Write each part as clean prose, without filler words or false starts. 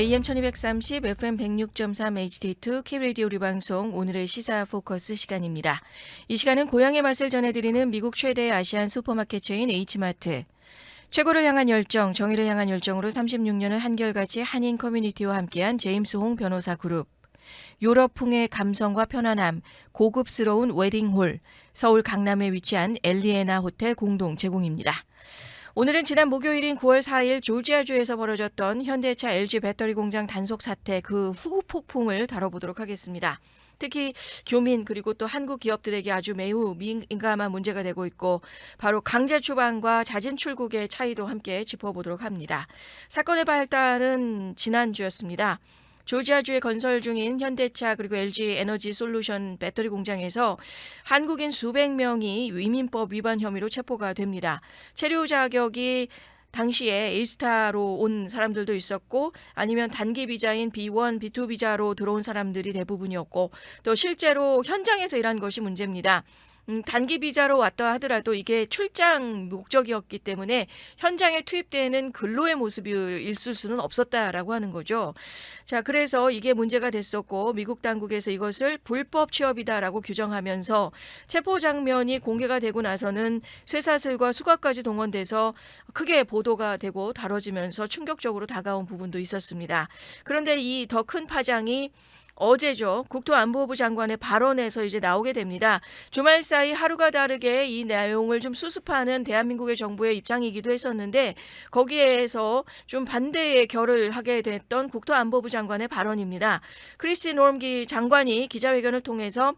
AM 1230, FM 106.3 HD2 K-라디오 우리방송 오늘의 시사 포커스 시간입니다. 이 시간은 고향의 맛을 전해드리는 미국 최대의 아시안 슈퍼마켓 체인 H마트. 최고를 향한 열정, 정의를 향한 열정으로 36년을 한결같이 한인 커뮤니티와 함께한 제임스 홍 변호사 그룹. 유럽풍의 감성과 편안함, 고급스러운 웨딩홀, 서울 강남에 위치한 엘리에나 호텔 공동 제공입니다. 오늘은 지난 목요일인 9월 4일 조지아주에서 벌어졌던 현대차 LG 배터리 공장 단속 사태 그 후폭풍을 다뤄보도록 하겠습니다. 특히 교민 그리고 또 한국 기업들에게 아주 매우 민감한 문제가 되고 있고 바로 강제 추방과 자진 출국의 차이도 함께 짚어보도록 합니다. 사건의 발단은 지난주였습니다. 조지아주에 건설 중인 현대차 그리고 LG 에너지 솔루션 배터리 공장에서 한국인 수백 명이 위민법 위반 혐의로 체포가 됩니다. 체류 자격이 당시에 1스타로 온 사람들도 있었고 아니면 단기 비자인 B1, B2 비자로 들어온 사람들이 대부분이었고 또 실제로 현장에서 일한 것이 문제입니다. 단기 비자로 왔다 하더라도 이게 출장 목적이었기 때문에 현장에 투입되는 근로의 모습이 있을 수는 없었다라고 하는 거죠. 자, 그래서 이게 문제가 됐었고 미국 당국에서 이것을 불법 취업이다라고 규정하면서 체포 장면이 공개가 되고 나서는 쇠사슬과 수갑까지 동원돼서 크게 보도가 되고 다뤄지면서 충격적으로 다가온 부분도 있었습니다. 그런데 이 더 큰 파장이 어제죠. 국토안보부 장관의 발언에서 이제 나오게 됩니다. 주말 사이 하루가 다르게 이 내용을 좀 수습하는 대한민국의 정부의 입장이기도 했었는데 거기에서 좀 반대의 결을 하게 됐던 국토안보부 장관의 발언입니다. 크리스티 노엄 장관이 기자회견을 통해서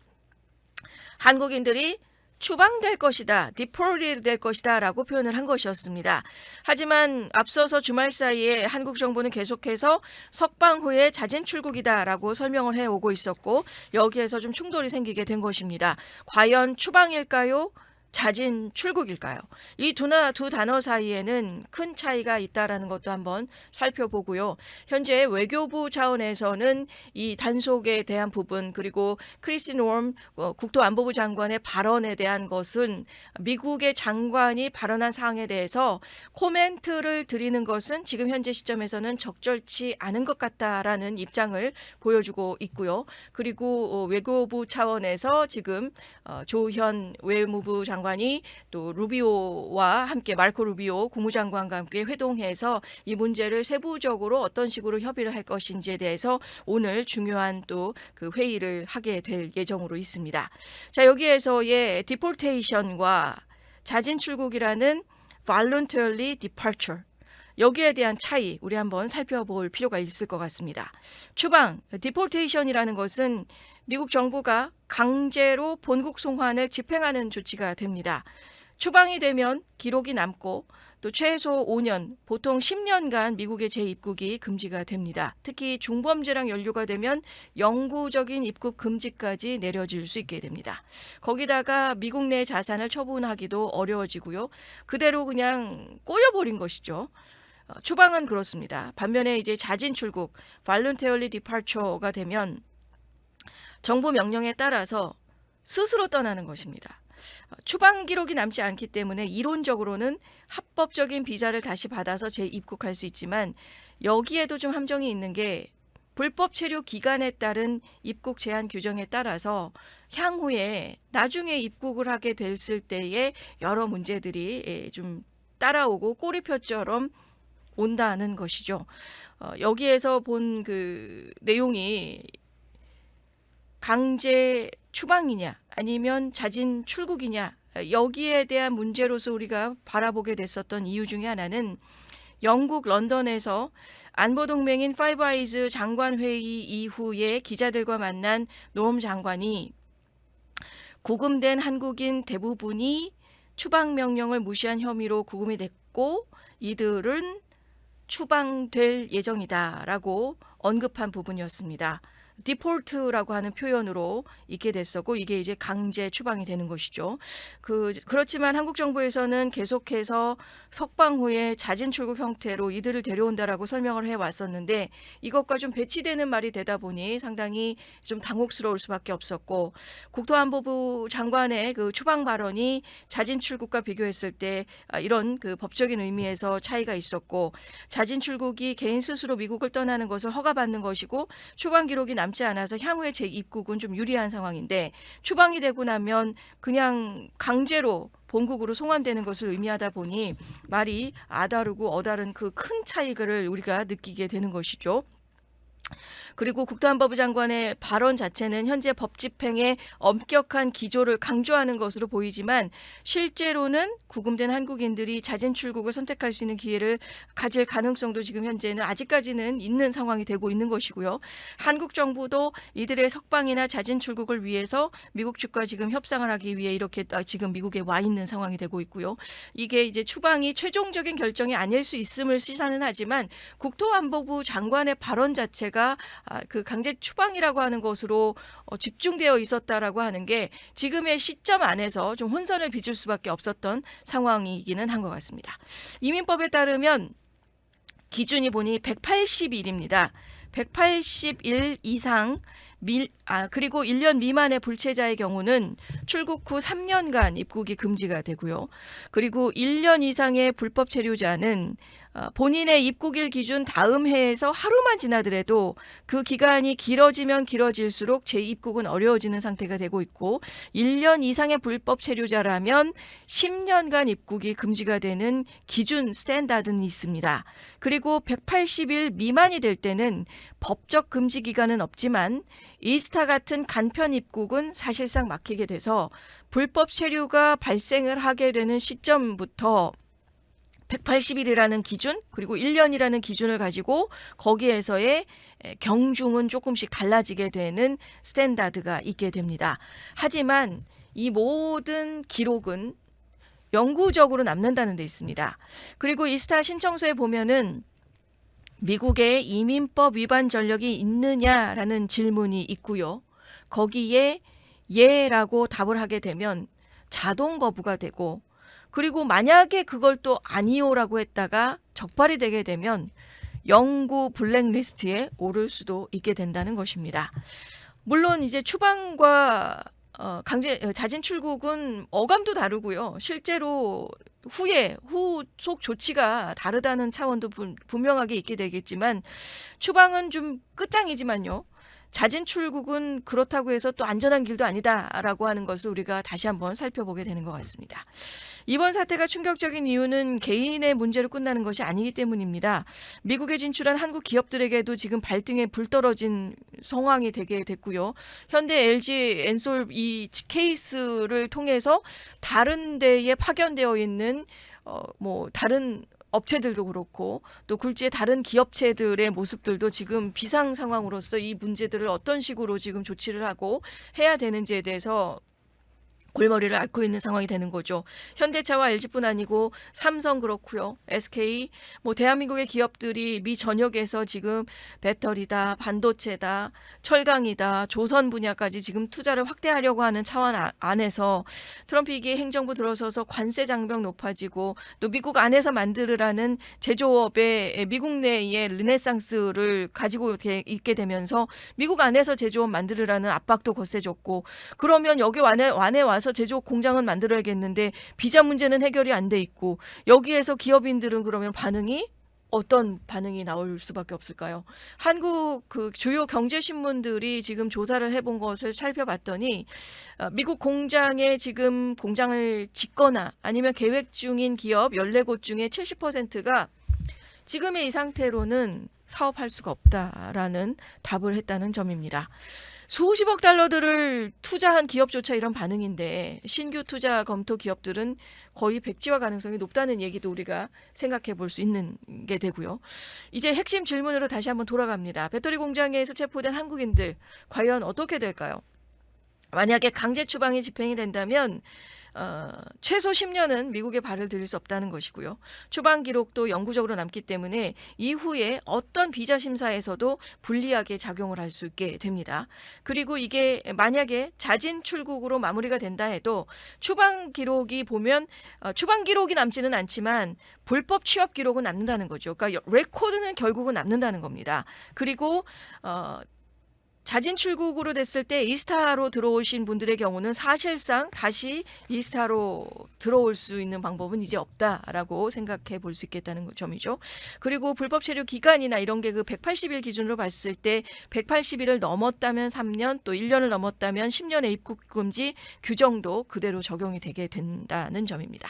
한국인들이 추방될 것이다, 디포리트 될 것이다 라고 표현을 한 것이었습니다. 하지만 앞서서 주말 사이에 한국 정부는 계속해서 석방 후에 자진 출국이다 라고 설명을 해오고 있었고 여기에서 좀 충돌이 생기게 된 것입니다. 과연 추방일까요? 자진 출국일까요? 이 두 단어 사이에는 큰 차이가 있다라는 것도 한번 살펴보고요. 현재 외교부 차원에서는 이 단속에 대한 부분 그리고 크리스 노엄 국토안보부 장관의 발언에 대한 것은 미국의 장관이 발언한 사항에 대해서 코멘트를 드리는 것은 지금 현재 시점에서는 적절치 않은 것 같다라는 입장을 보여주고 있고요. 그리고 외교부 차원에서 지금 조현 외무부 장관이 또 루비오와 함께 마르코 루비오 국무장관과 함께 회동해서 이 문제를 세부적으로 어떤 식으로 협의를 할 것인지에 대해서 오늘 중요한 또 그 회의를 하게 될 예정으로 있습니다. 자, 여기에서의 디포테이션과 자진 출국이라는 voluntarily departure 여기에 대한 차이 우리 한번 살펴볼 필요가 있을 것 같습니다. 추방, 디포테이션이라는 것은 미국 정부가 강제로 본국 송환을 집행하는 조치가 됩니다. 추방이 되면 기록이 남고 또 최소 5년, 보통 10년간 미국의 재입국이 금지가 됩니다. 특히 중범죄랑 연루가 되면 영구적인 입국 금지까지 내려질 수 있게 됩니다. 거기다가 미국 내 자산을 처분하기도 어려워지고요. 그대로 그냥 꼬여버린 것이죠. 추방은 그렇습니다. 반면에 이제 자진 출국, voluntarily departure가 되면 정부 명령에 따라서 스스로 떠나는 것입니다. 추방 기록이 남지 않기 때문에 이론적으로는 합법적인 비자를 다시 받아서 재입국할 수 있지만 여기에도 좀 함정이 있는 게 불법 체류 기간에 따른 입국 제한 규정에 따라서 향후에 나중에 입국을 하게 됐을 때의 여러 문제들이 좀 따라오고 꼬리표처럼 온다는 것이죠. 여기에서 본 그 내용이 강제 추방이냐 아니면 자진 출국이냐 여기에 대한 문제로서 우리가 바라보게 됐었던 이유 중에 하나는 영국 런던에서 안보동맹인 파이브 아이즈 장관회의 이후에 기자들과 만난 노엄 장관이 구금된 한국인 대부분이 추방 명령을 무시한 혐의로 구금이 됐고 이들은 추방될 예정이다라고 언급한 부분이었습니다. 디폴트라고 하는 표현으로 있게 됐었고 이게 이제 강제 추방이 되는 것이죠. 그렇지만 한국 정부에서는 계속해서 석방 후에 자진 출국 형태로 이들을 데려온다라고 설명을 해 왔었는데 이것과 좀 배치되는 말이 되다 보니 상당히 좀 당혹스러울 수밖에 없었고 국토안보부 장관의 그 추방 발언이 자진 출국과 비교했을 때 이런 그 법적인 의미에서 차이가 있었고 자진 출국이 개인 스스로 미국을 떠나는 것을 허가받는 것이고 추방 기록이 남지 않아서 향후의 재입국은 좀 유리한 상황인데 추방이 되고 나면 그냥 강제로 본국으로 송환되는 것을 의미하다 보니 말이 아다르고 어다른 그 큰 차이를 우리가 느끼게 되는 것이죠. 그리고 국토안보부 장관의 발언 자체는 현재 법 집행의 엄격한 기조를 강조하는 것으로 보이지만 실제로는 구금된 한국인들이 자진 출국을 선택할 수 있는 기회를 가질 가능성도 지금 현재는 아직까지는 있는 상황이 되고 있는 것이고요. 한국 정부도 이들의 석방이나 자진 출국을 위해서 미국 측과 지금 협상을 하기 위해 이렇게 지금 미국에 와 있는 상황이 되고 있고요. 이게 이제 추방이 최종적인 결정이 아닐 수 있음을 시사는 하지만 국토안보부 장관의 발언 자체가 그 강제 추방이라고 하는 것으로 집중되어 있었다라고 하는 게 지금의 시점 안에서 좀 혼선을 빚을 수밖에 없었던 상황이기는 한 것 같습니다. 이민법에 따르면 기준이 보니 180일입니다. 180일 이상 그리고 1년 미만의 불체자의 경우는 출국 후 3년간 입국이 금지가 되고요. 그리고 1년 이상의 불법 체류자는 본인의 입국일 기준 다음 해에서 하루만 지나더라도 그 기간이 길어지면 길어질수록 재입국은 어려워지는 상태가 되고 있고 1년 이상의 불법 체류자라면 10년간 입국이 금지가 되는 기준 스탠다드는 있습니다. 그리고 180일 미만이 될 때는 법적 금지 기간은 없지만 이스타 같은 간편 입국은 사실상 막히게 돼서 불법 체류가 발생을 하게 되는 시점부터 180일이라는 기준 그리고 1년이라는 기준을 가지고 거기에서의 경중은 조금씩 달라지게 되는 스탠다드가 있게 됩니다. 하지만 이 모든 기록은 영구적으로 남는다는 데 있습니다. 그리고 이스타 신청서에 보면은 미국에 이민법 위반 전력이 있느냐라는 질문이 있고요. 거기에 예라고 답을 하게 되면 자동 거부가 되고 그리고 만약에 그걸 또 아니요라고 했다가 적발이 되게 되면 영구 블랙리스트에 오를 수도 있게 된다는 것입니다. 물론 이제 추방과 자진 출국은 어감도 다르고요. 실제로 후속 조치가 다르다는 차원도 분명하게 있게 되겠지만 추방은 좀 끝장이지만요. 자진 출국은 그렇다고 해서 또 안전한 길도 아니다라고 하는 것을 우리가 다시 한번 살펴보게 되는 것 같습니다. 이번 사태가 충격적인 이유는 개인의 문제로 끝나는 것이 아니기 때문입니다. 미국에 진출한 한국 기업들에게도 지금 발등에 불 떨어진 상황이 되게 됐고요. 현대, LG, 엔솔 이 케이스를 통해서 다른 데에 파견되어 있는 다른 업체들도 그렇고 또 굴지의 다른 기업체들의 모습들도 지금 비상 상황으로서 이 문제들을 어떤 식으로 지금 조치를 하고 해야 되는지에 대해서 골머리를 앓고 있는 상황이 되는 거죠. 현대차와 LG뿐 아니고 삼성 그렇고요. SK 대한민국의 기업들이 미 전역에서 지금 배터리다, 반도체다, 철강이다, 조선 분야까지 지금 투자를 확대하려고 하는 차원 안에서 트럼프 이게 행정부 들어서서 관세 장벽 높아지고 또 미국 안에서 만들으라는 제조업의 미국 내의 르네상스를 가지고 있게 되면서 미국 안에서 제조업 만들으라는 압박도 거세졌고 그러면 여기 안에 와서 제조업 공장은 만들어야겠는데 비자 문제는 해결이 안 돼 있고 여기에서 기업인들은 그러면 어떤 반응이 나올 수밖에 없을까요? 한국 그 주요 경제신문들이 지금 조사를 해본 것을 살펴봤더니 미국 공장에 지금 공장을 짓거나 아니면 계획 중인 기업 14곳 중에 70%가 지금의 이 상태로는 사업할 수가 없다라는 답을 했다는 점입니다. 수십억 달러들을 투자한 기업조차 이런 반응인데 신규 투자 검토 기업들은 거의 백지화 가능성이 높다는 얘기도 우리가 생각해 볼 수 있는 게 되고요. 이제 핵심 질문으로 다시 한번 돌아갑니다. 배터리 공장에서 체포된 한국인들 과연 어떻게 될까요? 만약에 강제 추방이 집행이 된다면 최소 10년은 미국에 발을 들일 수 없다는 것이고요. 추방 기록도 영구적으로 남기 때문에 이후에 어떤 비자 심사에서도 불리하게 작용을 할 수 있게 됩니다. 그리고 이게 만약에 자진 출국으로 마무리가 된다 해도 추방 기록이 보면 추방 기록이 남지는 않지만 불법 취업 기록은 남는다는 거죠. 그러니까 레코드는 결국은 남는다는 겁니다. 그리고 자진 출국으로 됐을 때 이스타로 들어오신 분들의 경우는 사실상 다시 이스타로 들어올 수 있는 방법은 이제 없다라고 생각해 볼 수 있겠다는 점이죠. 그리고 불법 체류 기간이나 이런 게 그 180일 기준으로 봤을 때 180일을 넘었다면 3년, 또 1년을 넘었다면 10년의 입국 금지 규정도 그대로 적용이 되게 된다는 점입니다.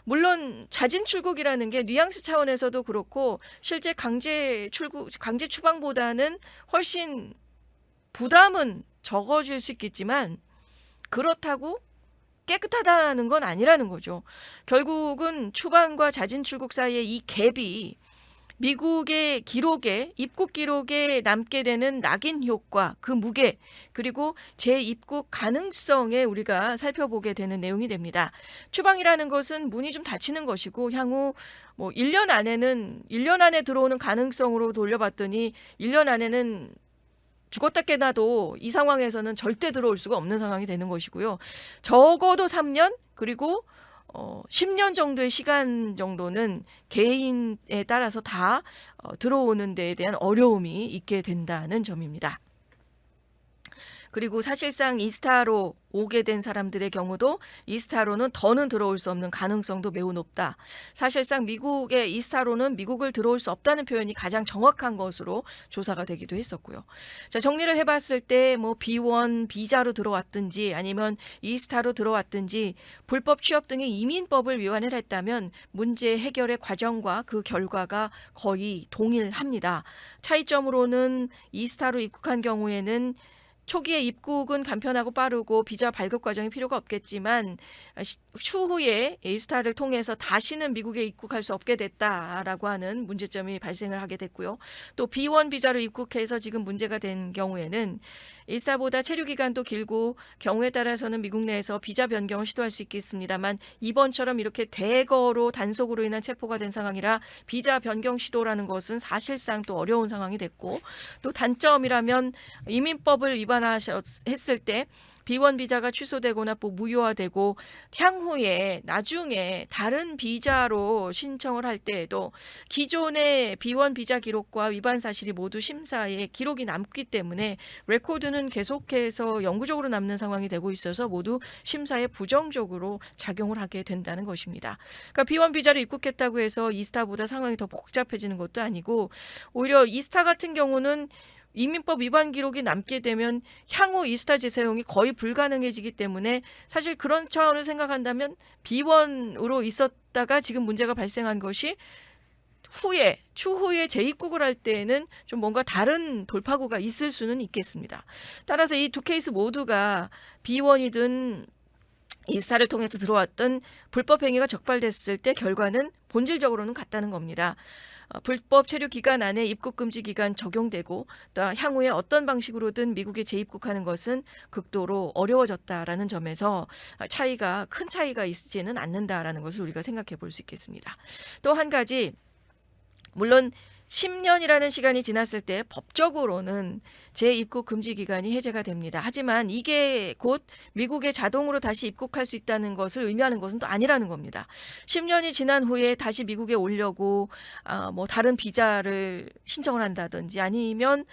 물론 자진 출국이라는 게 뉘앙스 차원에서도 그렇고 실제 강제 추방보다는 훨씬 부담은 적어질 수 있겠지만 그렇다고 깨끗하다는 건 아니라는 거죠. 결국은 추방과 자진 출국 사이의 이 갭이 미국의 기록에 입국 기록에 남게 되는 낙인 효과, 그 무게, 그리고 재입국 가능성에 우리가 살펴보게 되는 내용이 됩니다. 추방이라는 것은 문이 좀 닫히는 것이고 향후 1년 안에 들어오는 가능성으로 돌려봤더니 1년 안에는 죽었다 깨나도 이 상황에서는 절대 들어올 수가 없는 상황이 되는 것이고요. 적어도 3년 그리고 10년 정도의 시간 정도는 개인에 따라서 다 들어오는 데에 대한 어려움이 있게 된다는 점입니다. 그리고 사실상 이스타로 오게 된 사람들의 경우도 이스타로는 더는 들어올 수 없는 가능성도 매우 높다. 사실상 미국의 이스타로는 미국을 들어올 수 없다는 표현이 가장 정확한 것으로 조사가 되기도 했었고요. 자, 정리를 해봤을 때 B1 비자로 들어왔든지 아니면 이스타로 들어왔든지 불법 취업 등의 이민법을 위반을 했다면 문제 해결의 과정과 그 결과가 거의 동일합니다. 차이점으로는 이스타로 입국한 경우에는 초기에 입국은 간편하고 빠르고 비자 발급 과정이 필요가 없겠지만 추후에 이스타를 통해서 다시는 미국에 입국할 수 없게 됐다라고 하는 문제점이 발생을 하게 됐고요. 또 B1 비자로 입국해서 지금 문제가 된 경우에는 이스타보다 체류 기간도 길고 경우에 따라서는 미국 내에서 비자 변경을 시도할 수 있겠습니다만 이번처럼 이렇게 대거로 단속으로 인한 체포가 된 상황이라 비자 변경 시도라는 것은 사실상 또 어려운 상황이 됐고 또 단점이라면 이민법을 위반했을 때 B1 비자가 취소되거나 무효화되고 향후에 나중에 다른 비자로 신청을 할 때에도 기존의 B1 비자 기록과 위반 사실이 모두 심사에 기록이 남기 때문에 레코드는 계속해서 영구적으로 남는 상황이 되고 있어서 모두 심사에 부정적으로 작용을 하게 된다는 것입니다. 그러니까 B1 비자로 입국했다고 해서 이스타보다 상황이 더 복잡해지는 것도 아니고 오히려 이스타 같은 경우는 이민법 위반 기록이 남게 되면 향후 이스타 재사용이 거의 불가능해지기 때문에 사실 그런 차원을 생각한다면 B1으로 있었다가 지금 문제가 발생한 것이 추후에 재입국을 할 때에는 좀 뭔가 다른 돌파구가 있을 수는 있겠습니다. 따라서 이 두 케이스 모두가 B1이든 이스타를 통해서 들어왔던 불법 행위가 적발됐을 때 결과는 본질적으로는 같다는 겁니다. 불법 체류 기간 안에 입국 금지 기간 적용되고 또 향후에 어떤 방식으로든 미국에 재입국하는 것은 극도로 어려워졌다라는 점에서 큰 차이가 있지는 않는다라는 것을 우리가 생각해 볼 수 있겠습니다. 또 한 가지 물론 10년이라는 시간이 지났을 때 법적으로는 재입국 금지 기간이 해제가 됩니다. 하지만 이게 곧 미국에 자동으로 다시 입국할 수 있다는 것을 의미하는 것은 또 아니라는 겁니다. 10년이 지난 후에 다시 미국에 오려고 다른 비자를 신청을 한다든지 아니면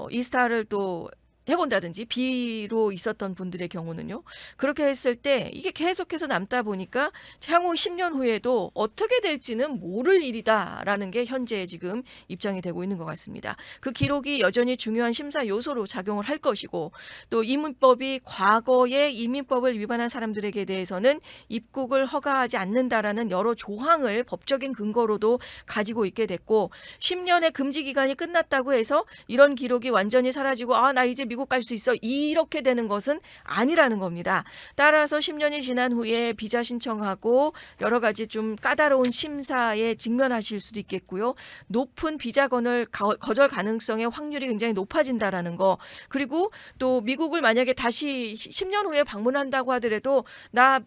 이스타를 또 해본다든지 B로 있었던 분들의 경우는요. 그렇게 했을 때 이게 계속해서 남다 보니까 향후 10년 후에도 어떻게 될지는 모를 일이다라는 게 현재 지금 입장이 되고 있는 것 같습니다. 그 기록이 여전히 중요한 심사 요소로 작용을 할 것이고 또 이민법이 과거에 이민법을 위반한 사람들에게 대해서는 입국을 허가하지 않는다라는 여러 조항을 법적인 근거로도 가지고 있게 됐고 10년의 금지 기간이 끝났다고 해서 이런 기록이 완전히 사라지고 나 이제 미국 갈 수 있어. 이렇게 되는 것은 아니라는 겁니다. 따라서 10년이 지난 후에 비자 신청하고 여러 가지 좀 까다로운 심사에 직면하실 수도 있겠고요. 높은 비자건을 거절 가능성의 확률이 굉장히 높아진다라는 거. 그리고 또 미국을 만약에 다시 10년 후에 방문한다고 하더라도 나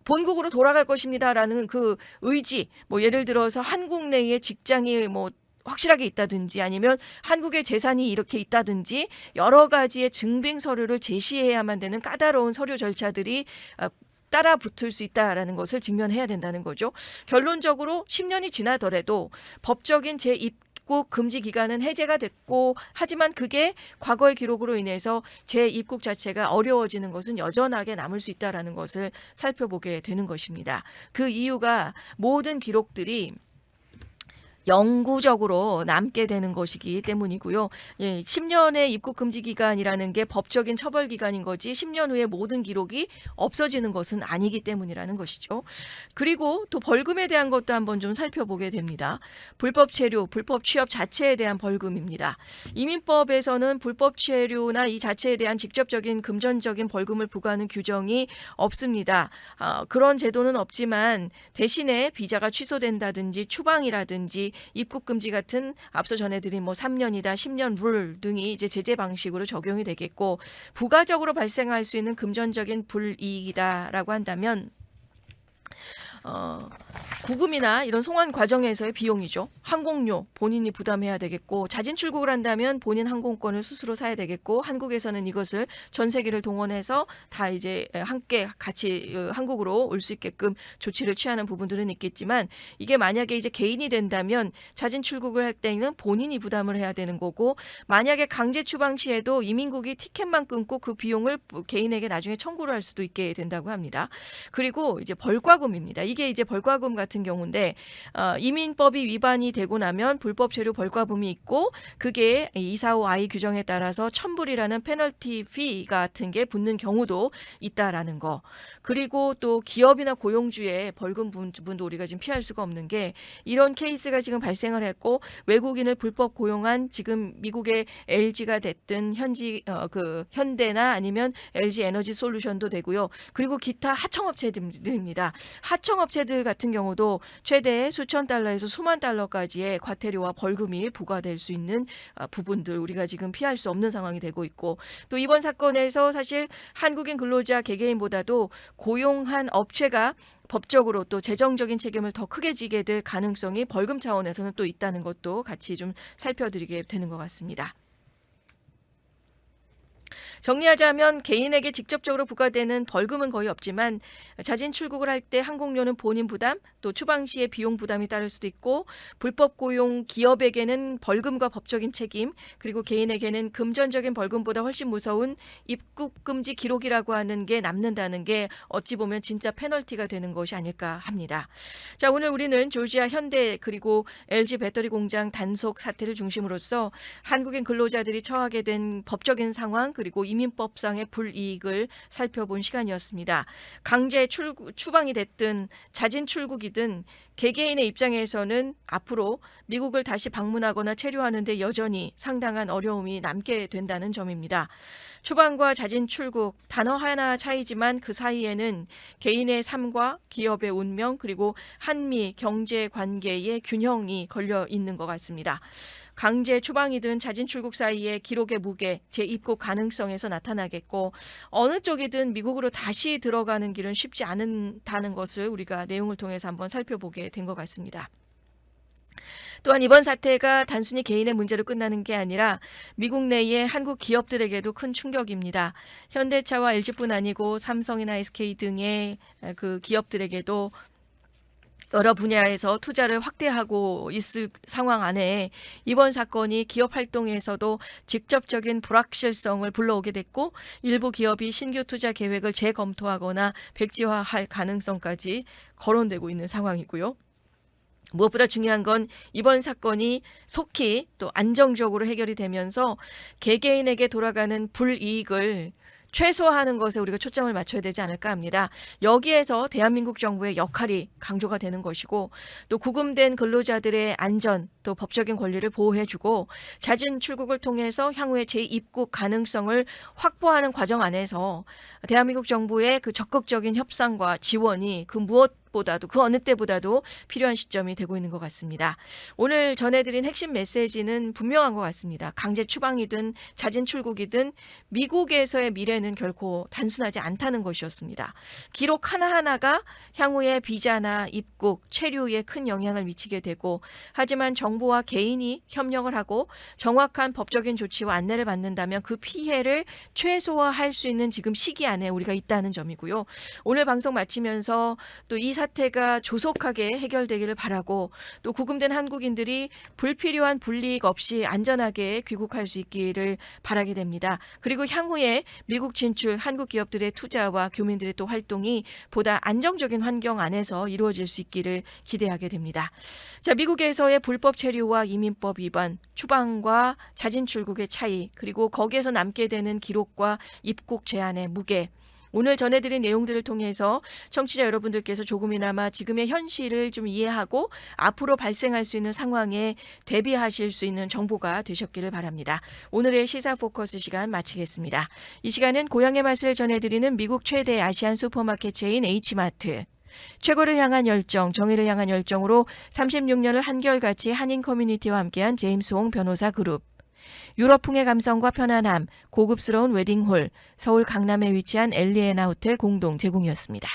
본국으로 돌아갈 것입니다라는 그 의지, 뭐 예를 들어서 한국 내에 직장이 뭐 확실하게 있다든지 아니면 한국의 재산이 이렇게 있다든지 여러 가지의 증빙 서류를 제시해야만 되는 까다로운 서류 절차들이 따라 붙을 수 있다라는 것을 직면해야 된다는 거죠. 결론적으로 10년이 지나더라도 법적인 재입국 금지 기간은 해제가 됐고 하지만 그게 과거의 기록으로 인해서 재입국 자체가 어려워지는 것은 여전하게 남을 수 있다라는 것을 살펴보게 되는 것입니다. 그 이유가 모든 기록들이 영구적으로 남게 되는 것이기 때문이고요. 10년의 입국 금지 기간이라는 게 법적인 처벌 기간인 거지 10년 후에 모든 기록이 없어지는 것은 아니기 때문이라는 것이죠. 그리고 또 벌금에 대한 것도 한번 좀 살펴보게 됩니다. 불법 체류, 불법 취업 자체에 대한 벌금입니다. 이민법에서는 불법 체류나 이 자체에 대한 직접적인 금전적인 벌금을 부과하는 규정이 없습니다. 그런 제도는 없지만 대신에 비자가 취소된다든지 추방이라든지 입국 금지 같은 앞서 전해드린 뭐 3년이다 10년 룰 등이 이제 제재 방식으로 적용이 되겠고 부가적으로 발생할 수 있는 금전적인 불이익이다라고 한다면 구금이나 이런 송환 과정에서의 비용이죠. 항공료 본인이 부담해야 되겠고 자진 출국을 한다면 본인 항공권을 스스로 사야 되겠고 한국에서는 이것을 전 세계를 동원해서 다 이제 함께 같이 한국으로 올 수 있게끔 조치를 취하는 부분들은 있겠지만 이게 만약에 이제 개인이 된다면 자진 출국을 할 때는 본인이 부담을 해야 되는 거고 만약에 강제 추방 시에도 이민국이 티켓만 끊고 그 비용을 개인에게 나중에 청구를 할 수도 있게 된다고 합니다. 그리고 이제 벌과금입니다. 이게 이제 벌과금 같은 경우인데 이민법이 위반이 되고 나면 불법 체류 벌과금이 있고 그게 245I 규정에 따라서 1,000불이라는 페널티 피 같은 게 붙는 경우도 있다라는 거. 그리고 또 기업이나 고용주의 벌금 부분도 우리가 지금 피할 수가 없는 게 이런 케이스가 지금 발생을 했고 외국인을 불법 고용한 지금 미국의 LG가 됐든 현대나 아니면 LG 에너지 솔루션도 되고요. 그리고 기타 하청업체들입니다. 하청업체들 같은 경우도 최대 수천 달러에서 수만 달러까지의 과태료와 벌금이 부과될 수 있는 부분들 우리가 지금 피할 수 없는 상황이 되고 있고 또 이번 사건에서 사실 한국인 근로자 개개인보다도 고용한 업체가 법적으로 또 재정적인 책임을 더 크게 지게 될 가능성이 벌금 차원에서는 또 있다는 것도 같이 좀 살펴드리게 되는 것 같습니다. 정리하자면 개인에게 직접적으로 부과되는 벌금은 거의 없지만 자진 출국을 할 때 항공료는 본인 부담, 또 추방 시에 비용 부담이 따를 수도 있고 불법 고용 기업에게는 벌금과 법적인 책임, 그리고 개인에게는 금전적인 벌금보다 훨씬 무서운 입국 금지 기록이라고 하는 게 남는다는 게 어찌 보면 진짜 페널티가 되는 것이 아닐까 합니다. 자, 오늘 우리는 조지아 현대 그리고 LG 배터리 공장 단속 사태를 중심으로써 한국인 근로자들이 처하게 된 법적인 상황 그리고 이민법상의 불이익을 살펴본 시간이었습니다. 강제 추방이 됐든 자진 출국이든 개개인의 입장에서는 앞으로 미국을 다시 방문하거나 체류하는 데 여전히 상당한 어려움이 남게 된다는 점입니다. 추방과 자진 출국 단어 하나 차이지만 그 사이에는 개인의 삶과 기업의 운명 그리고 한미 경제 관계의 균형이 걸려 있는 것 같습니다. 강제 추방이든 자진 출국 사이의 기록의 무게, 재입국 가능성에서 나타나겠고 어느 쪽이든 미국으로 다시 들어가는 길은 쉽지 않다는 것을 우리가 내용을 통해서 한번 살펴보게 된 것 같습니다. 또한 이번 사태가 단순히 개인의 문제로 끝나는 게 아니라 미국 내의 한국 기업들에게도 큰 충격입니다. 현대차와 LG뿐 아니고 삼성이나 SK 등의 그 기업들에게도 여러 분야에서 투자를 확대하고 있을 상황 안에 이번 사건이 기업 활동에서도 직접적인 불확실성을 불러오게 됐고 일부 기업이 신규 투자 계획을 재검토하거나 백지화할 가능성까지 거론되고 있는 상황이고요. 무엇보다 중요한 건 이번 사건이 속히 또 안정적으로 해결이 되면서 개개인에게 돌아가는 불이익을 최소화하는 것에 우리가 초점을 맞춰야 되지 않을까 합니다. 여기에서 대한민국 정부의 역할이 강조가 되는 것이고 또 구금된 근로자들의 안전 또 법적인 권리를 보호해주고 잦은 출국을 통해서 향후에 재입국 가능성을 확보하는 과정 안에서 대한민국 정부의 그 적극적인 협상과 지원이 그 무엇보다도 그 어느 때보다도 필요한 시점이 되고 있는 것 같습니다. 오늘 전해드린 핵심 메시지는 분명한 것 같습니다. 강제 추방이든 잦은 출국이든 미국에서의 미래는 결코 단순하지 않다는 것이었습니다. 기록 하나하나가 향후에 비자나 입국, 체류에 큰 영향을 미치게 되고 하지만 정부와 개인이 협력을 하고 정확한 법적인 조치와 안내를 받는다면 그 피해를 최소화할 수 있는 지금 시기 안에 우리가 있다는 점이고요. 오늘 방송 마치면서 또 이 사태가 조속하게 해결되기를 바라고 또 구금된 한국인들이 불필요한 불이익 없이 안전하게 귀국할 수 있기를 바라게 됩니다. 그리고 향후에 미국 진출, 한국 기업들의 투자와 교민들의 또 활동이 보다 안정적인 환경 안에서 이루어질 수 있기를 기대하게 됩니다. 자, 미국에서의 불법 체류와 이민법 위반, 추방과 자진 출국의 차이, 그리고 거기에서 남게 되는 기록과 입국 제한의 무게, 오늘 전해드린 내용들을 통해서 청취자 여러분들께서 조금이나마 지금의 현실을 좀 이해하고 앞으로 발생할 수 있는 상황에 대비하실 수 있는 정보가 되셨기를 바랍니다. 오늘의 시사 포커스 시간 마치겠습니다. 이 시간은 고향의 맛을 전해드리는 미국 최대 아시안 슈퍼마켓 체인 H마트, 최고를 향한 열정, 정의를 향한 열정으로 36년을 한결같이 한인 커뮤니티와 함께한 제임스 홍 변호사 그룹, 유럽풍의 감성과 편안함, 고급스러운 웨딩홀, 서울 강남에 위치한 엘리에나 호텔 공동 제공이었습니다.